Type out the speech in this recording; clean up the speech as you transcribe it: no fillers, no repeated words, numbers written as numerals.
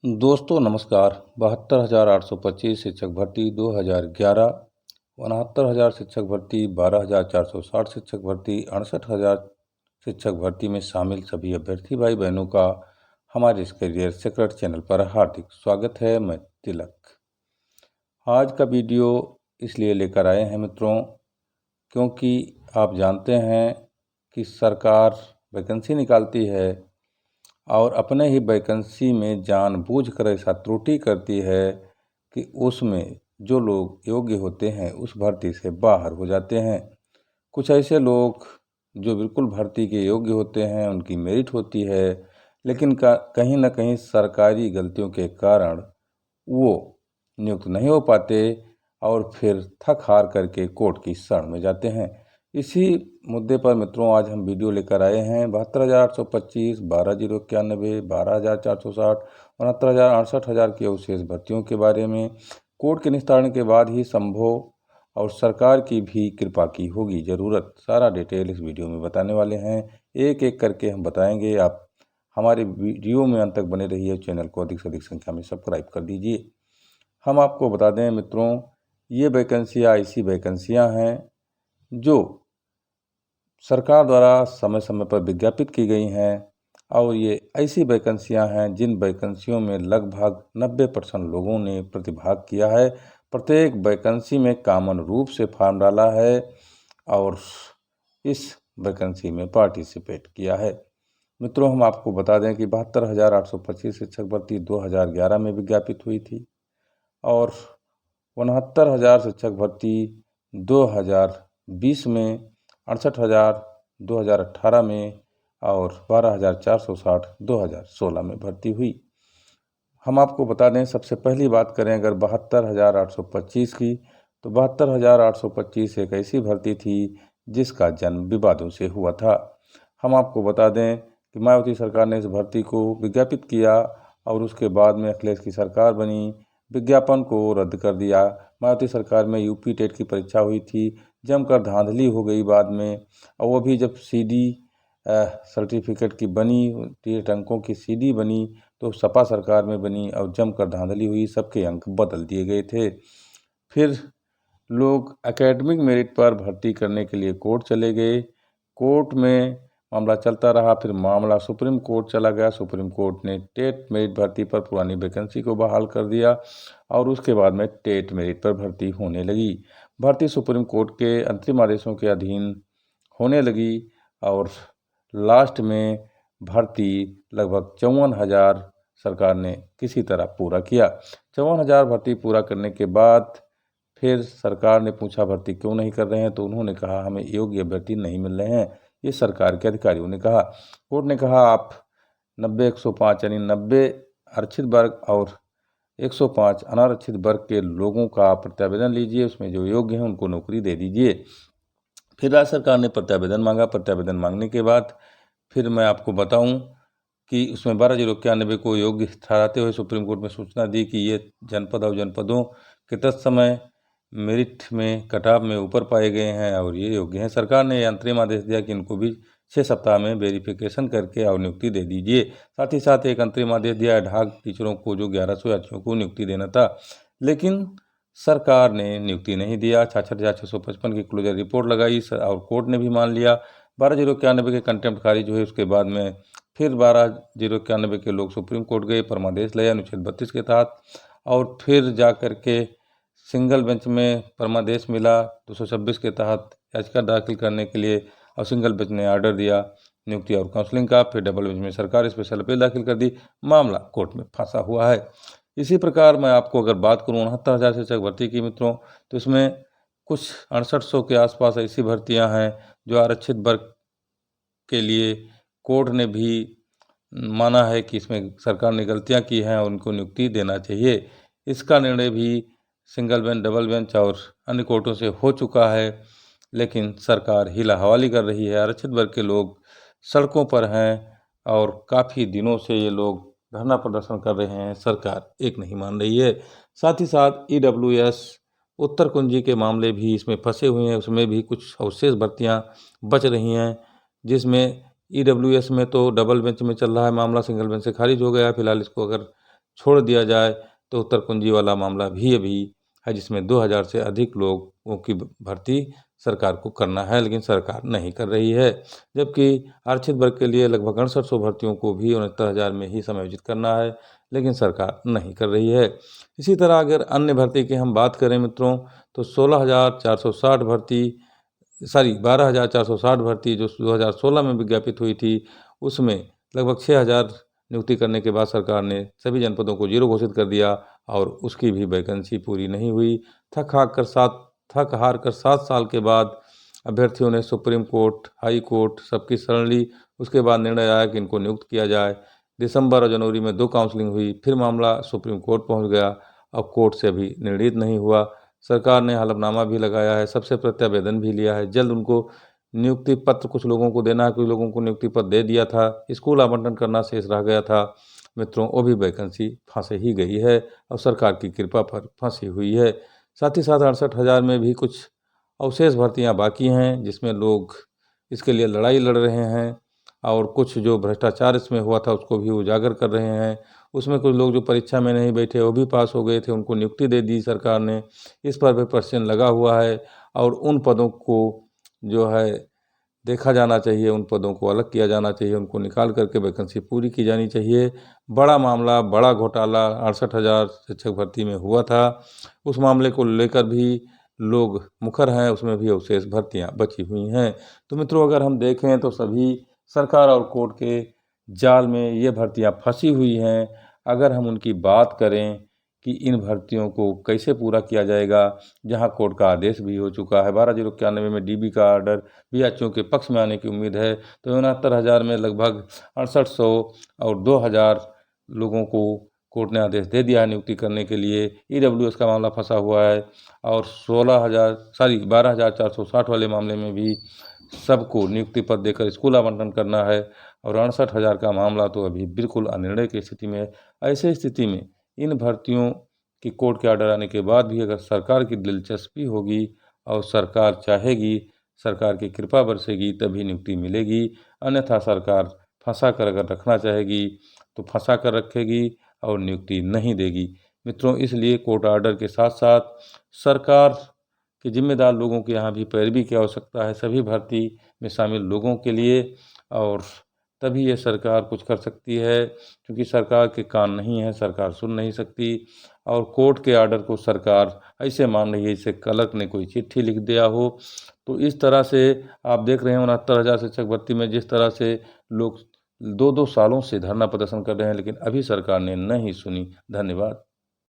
दोस्तों नमस्कार। 72,825 शिक्षक भर्ती 2011, 69,000 शिक्षक भर्ती, 12,460 शिक्षक भर्ती, 68,000 शिक्षक भर्ती में शामिल सभी अभ्यर्थी भाई बहनों का हमारे इस करियर सीक्रेट चैनल पर हार्दिक स्वागत है। मैं तिलक। आज का वीडियो इसलिए लेकर आए हैं मित्रों, क्योंकि आप जानते हैं कि सरकार वैकेंसी निकालती है और अपने ही वैकेंसी में जानबूझकर ऐसा त्रुटि करती है कि उसमें जो लोग योग्य होते हैं उस भर्ती से बाहर हो जाते हैं। कुछ ऐसे लोग जो बिल्कुल भर्ती के योग्य होते हैं, उनकी मेरिट होती है, लेकिन कहीं ना कहीं सरकारी गलतियों के कारण वो नियुक्त नहीं हो पाते और फिर थक हार करके कोर्ट की शरण में जाते हैं। इसी मुद्दे पर मित्रों आज हम वीडियो लेकर आए हैं। 72,825, 12,091, 12,460, 69,000, 68,000 की अवशेष भर्तियों के बारे में कोर्ट के निस्तारण के बाद ही संभव और सरकार की भी कृपा की होगी ज़रूरत। सारा डिटेल इस वीडियो में बताने वाले हैं, एक एक करके हम बताएंगे। आप हमारे वीडियो में अंत तक बने रहिए, चैनल को अधिक से अधिक संख्या में सब्सक्राइब कर दीजिए। हम आपको बता दें मित्रों, ये वैकेंसियाँ ऐसी वैकेंसियाँ हैं जो सरकार द्वारा समय समय पर विज्ञापित की गई हैं और ये ऐसी वैकेंसियां हैं जिन वैकेंसियों में लगभग 90% लोगों ने प्रतिभाग किया है। प्रत्येक वैकेंसी में कॉमन रूप से फॉर्म डाला है और इस वैकेंसी में पार्टिसिपेट किया है। मित्रों हम आपको बता दें कि 72,825 शिक्षक भर्ती 2011 में विज्ञापित हुई थी और 69,000 शिक्षक भर्ती 2020 में, 68,000 2018 में और 12,460 2016 में भर्ती हुई। हम आपको बता दें, सबसे पहली बात करें अगर 72,825 की, तो 72,825 एक ऐसी भर्ती थी जिसका जन्म विवादों से हुआ था। हम आपको बता दें कि मायावती सरकार ने इस भर्ती को विज्ञापित किया और उसके बाद में अखिलेश की सरकार बनी, विज्ञापन को रद्द कर दिया। मायावती सरकार में यूपी टेट की परीक्षा हुई थी, जमकर धांधली हो गई बाद में, और वो भी जब सीडी सर्टिफिकेट की बनी, 3 अंकों की सीडी बनी, तो सपा सरकार में बनी और जमकर धांधली हुई, सबके अंक बदल दिए गए थे। फिर लोग एकेडमिक मेरिट पर भर्ती करने के लिए कोर्ट चले गए। कोर्ट में मामला चलता रहा, फिर मामला सुप्रीम कोर्ट चला गया। सुप्रीम कोर्ट ने टेट मेरिट भर्ती पर पुरानी वैकेंसी को बहाल कर दिया और उसके बाद में टेट मेरिट पर भर्ती होने लगी। भर्ती सुप्रीम कोर्ट के अंतरिम आदेशों के अधीन होने लगी और लास्ट में भर्ती लगभग 54,000 सरकार ने किसी तरह पूरा किया। 54,000 भर्ती पूरा करने के बाद फिर सरकार ने पूछा भर्ती क्यों नहीं कर रहे हैं, तो उन्होंने कहा हमें योग्य अभ्यर्थी नहीं मिल रहे हैं। ये सरकार के अधिकारियों ने कहा। कोर्ट ने कहा आप 90-105 यानी 90 आरक्षित वर्ग और 105 अनारक्षित वर्ग के लोगों का प्रत्यावेदन लीजिए, उसमें जो योग्य हैं उनको नौकरी दे दीजिए। फिर राज्य सरकार ने प्रत्यावेदन मांगा। प्रत्यावेदन मांगने के बाद फिर मैं आपको बताऊं कि उसमें 12,091 को योग्य ठहराते हुए सुप्रीम कोर्ट में सूचना दी कि ये जनपद और जनपदों के तत्समय मेरिट में कटाव में ऊपर पाए गए हैं और ये योग्य हैं। सरकार ने अंतरिम आदेश दिया कि इनको भी 6 सप्ताह में वेरिफिकेशन करके और नियुक्ति दे दीजिए। साथ ही साथ एक अंतरिम आदेश दिया एडहॉक टीचरों को जो 1100 यात्रियों को नियुक्ति देना था, लेकिन सरकार ने नियुक्ति नहीं दिया। 66,655 की क्लोजर रिपोर्ट लगाई और कोर्ट ने भी मान लिया। 12,091 के कंटेम्प्ट खारिज हुए। उसके बाद में फिर 12,091 के लोग सुप्रीम कोर्ट गए, परमादेश लिया अनुच्छेद 32 के तहत, और फिर जा कर के सिंगल बेंच में परमादेश मिला 226 के तहत याचिका दाखिल करने के लिए, और सिंगल बेंच ने आर्डर दिया नियुक्ति और काउंसलिंग का। फिर डबल बेंच में सरकार स्पेशल अपील दाखिल कर दी। मामला कोर्ट में फंसा हुआ है। इसी प्रकार मैं आपको अगर बात करूँ 69,000 शिक्षक भर्ती की मित्रों, तो इसमें कुछ 6800 के आसपास ऐसी भर्तियां हैं जो आरक्षित वर्ग के लिए कोर्ट ने भी माना है कि इसमें सरकार ने गलतियां की हैं और उनको नियुक्ति देना चाहिए। इसका निर्णय भी सिंगल बेंच, डबल बेंच और अन्य कोर्टों से हो चुका है, लेकिन सरकार हीला हवाली कर रही है। आरक्षित वर्ग के लोग सड़कों पर हैं और काफ़ी दिनों से ये लोग धरना प्रदर्शन कर रहे हैं, सरकार एक नहीं मान रही है। साथ ही साथ EWS उत्तर कुंजी के मामले भी इसमें फंसे हुए हैं, उसमें भी कुछ अवशेष भर्तियां बच रही हैं, जिसमें EWS में तो डबल बेंच में चल रहा है मामला, सिंगल बेंच से खारिज हो गया। फिलहाल इसको अगर छोड़ दिया जाए तो उत्तर कुंजी वाला मामला भी अभी है, जिसमें 2000 से अधिक लोगों की भर्ती सरकार को करना है, लेकिन सरकार नहीं कर रही है। जबकि आरक्षित वर्ग के लिए लगभग 6800 भर्तियों को भी 69,000 में ही समायोजित करना है, लेकिन सरकार नहीं कर रही है। इसी तरह अगर अन्य भर्ती की हम बात करें मित्रों, तो 16,460 भर्ती 12,460 भर्ती जो 2016 में विज्ञापित हुई थी, उसमें लगभग 6,000 नियुक्ति करने के बाद सरकार ने सभी जनपदों को 0 घोषित कर दिया और उसकी भी वैकेंसी पूरी नहीं हुई। थक हार कर 7 साल के बाद अभ्यर्थियों ने सुप्रीम कोर्ट, हाई कोर्ट सबकी शरण ली। उसके बाद निर्णय आया कि इनको नियुक्त किया जाए। दिसंबर और जनवरी में 2 काउंसलिंग हुई, फिर मामला सुप्रीम कोर्ट पहुंच गया। अब कोर्ट से अभी निर्णित नहीं हुआ। सरकार ने हलफनामा भी लगाया है, सबसे प्रत्यावेदन भी लिया है। जल्द उनको नियुक्ति पत्र कुछ लोगों को देना है, कुछ लोगों को नियुक्ति पत्र दे दिया था। स्कूल आवंटन करना शेष रह गया था मित्रों, वो भी वैकेंसी फंसे ही गई है और सरकार की कृपा पर फंसी हुई है। साथ ही साथ 68,000 में भी कुछ अवशेष भर्तियां बाकी हैं, जिसमें लोग इसके लिए लड़ाई लड़ रहे हैं और कुछ जो भ्रष्टाचार इसमें हुआ था उसको भी उजागर कर रहे हैं। उसमें कुछ लोग जो परीक्षा में नहीं बैठे वो भी पास हो गए थे, उनको नियुक्ति दे दी सरकार ने। इस पर भी प्रश्न लगा हुआ है और उन पदों को जो है देखा जाना चाहिए, उन पदों को अलग किया जाना चाहिए, उनको निकाल करके वैकेंसी पूरी की जानी चाहिए। बड़ा मामला, बड़ा घोटाला 68,000 शिक्षक भर्ती में हुआ था, उस मामले को लेकर भी लोग मुखर हैं, उसमें भी अवशेष भर्तियां बची हुई हैं। तो मित्रों, अगर हम देखें तो सभी सरकार और कोर्ट के जाल में ये भर्तियां फंसी हुई हैं। अगर हम उनकी बात करें कि इन भर्तियों को कैसे पूरा किया जाएगा, जहां कोर्ट का आदेश भी हो चुका है, 12/091 में डीबी का ऑर्डर बीएचओ के पक्ष में आने की उम्मीद है, तो 69,000 में लगभग 6800 और 2,000 लोगों को कोर्ट ने आदेश दे दिया है नियुक्ति करने के लिए। ईडब्ल्यूएस का मामला फंसा हुआ है और 12,460 वाले मामले में भी सबको नियुक्ति पत्र देकर स्कूल आवंटन करना है और 68,000 का मामला तो अभी बिल्कुल अनिर्णय की स्थिति में है। ऐसे स्थिति में इन भर्तियों की कोर्ट के ऑर्डर आने के बाद भी अगर सरकार की दिलचस्पी होगी और सरकार चाहेगी, सरकार की कृपा बरसेगी, तभी नियुक्ति मिलेगी। अन्यथा सरकार फंसा कर अगर रखना चाहेगी तो फंसा कर रखेगी और नियुक्ति नहीं देगी। मित्रों, इसलिए कोर्ट ऑर्डर के साथ साथ सरकार के जिम्मेदार लोगों के यहाँ भी पैरवी की आवश्यकता है, सभी भर्ती में शामिल लोगों के लिए, और तभी ये सरकार कुछ कर सकती है। क्योंकि सरकार के कान नहीं है, सरकार सुन नहीं सकती और कोर्ट के ऑर्डर को सरकार ऐसे मान रही है जैसे क्लर्क ने कोई चिट्ठी लिख दिया हो। तो इस तरह से आप देख रहे हैं 69,000 शिक्षक भर्ती में जिस तरह से लोग 2-2 सालों से धरना प्रदर्शन कर रहे हैं, लेकिन अभी सरकार ने नहीं सुनी। धन्यवाद।